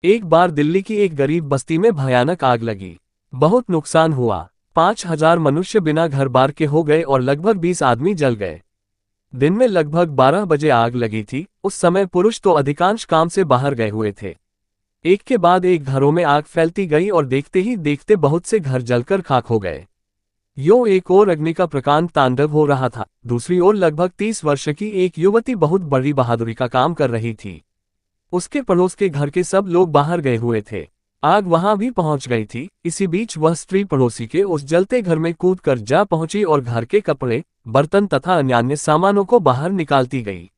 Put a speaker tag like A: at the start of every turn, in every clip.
A: एक बार दिल्ली की एक गरीब बस्ती में भयानक आग लगी। बहुत नुकसान हुआ। 5,000 मनुष्य बिना घर बार के हो गए और लगभग 20 आदमी जल गए। दिन में लगभग 12 बजे आग लगी थी। उस समय पुरुष तो अधिकांश काम से बाहर गए हुए थे। एक के बाद एक घरों में आग फैलती गई और देखते ही देखते बहुत से घर जलकर खाक हो गए। यो एक ओर अग्नि का प्रकांड तांडव हो रहा था, दूसरी ओर लगभग 30 वर्ष की एक युवती बहुत बड़ी बहादुरी का काम कर रही थी। उसके पड़ोस के घर के सब लोग बाहर गए हुए थे। आग वहां भी पहुंच गई थी। इसी बीच वह स्त्री पड़ोसी के उस जलते घर में कूदकर जा पहुंची और घर के कपड़े, बर्तन तथा अन्य सामानों को बाहर निकालती गई।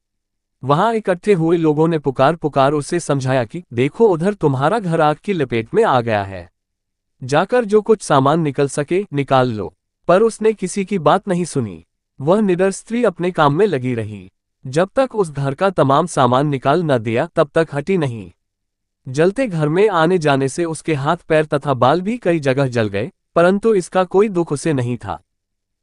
A: वहां इकट्ठे हुए लोगों ने पुकार पुकार उसे समझाया कि देखो उधर तुम्हारा घर आग की लपेट में आ गया है, जाकर जो कुछ सामान निकल सके निकाल लो। पर उसने किसी की बात नहीं सुनी। वह निडर स्त्री अपने काम में लगी रही। जब तक उस घर का तमाम सामान निकाल न दिया तब तक हटी नहीं। जलते घर में आने जाने से उसके हाथ पैर तथा बाल भी कई जगह जल गए, परंतु इसका कोई दुख उसे नहीं था।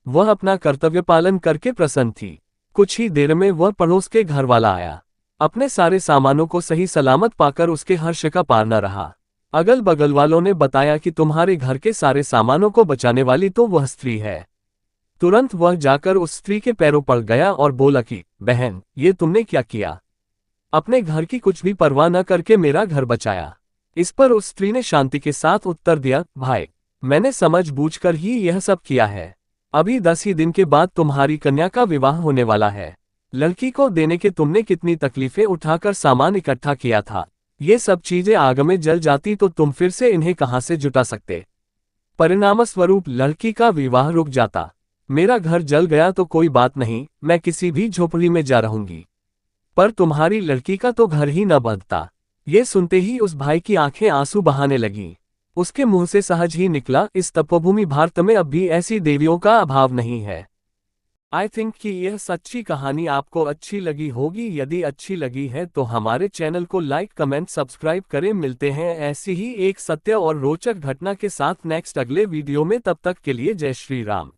A: वह अपना कर्तव्य पालन करके प्रसन्न थी। कुछ ही देर में वह पड़ोस के घर वाला आया। अपने सारे सामानों को सही सलामत पाकर उसके हर्ष का पार न रहा। अगल बगल वालों ने बताया कि तुम्हारे घर के सारे सामानों को बचाने वाली तो वह स्त्री है। तुरंत वह जाकर उस स्त्री के पैरों पड़ गया और बोला कि बहन, ये तुमने क्या किया? अपने घर की कुछ भी परवाह न करके मेरा घर बचाया। इस पर उस स्त्री ने शांति के साथ उत्तर दिया, भाई, मैंने समझबूझकर ही यह सब किया है। अभी 10 ही दिन के बाद तुम्हारी कन्या का विवाह होने वाला है। लड़की को देने के तुमने कितनी तकलीफें उठाकर सामान इकट्ठा किया था। ये सब चीजें आग में जल जाती तो तुम फिर से इन्हें कहां से जुटा सकते। परिणामस्वरूप लड़की का विवाह रुक जाता। मेरा घर जल गया तो कोई बात नहीं, मैं किसी भी झोपड़ी में जा रहूंगी, पर तुम्हारी लड़की का तो घर ही न बंधता। ये सुनते ही उस भाई की आंखें आंसू बहाने लगीं। उसके मुंह से सहज ही निकला, इस तपोभूमि भारत में अब भी ऐसी देवियों का अभाव नहीं है। आई थिंक कि यह सच्ची कहानी आपको अच्छी लगी होगी। यदि अच्छी लगी है तो हमारे चैनल को लाइक, कमेंट, सब्सक्राइब करें। मिलते हैं ऐसी ही एक सत्य और रोचक घटना के साथ नेक्स्ट अगले वीडियो में। तब तक के लिए जय श्री राम।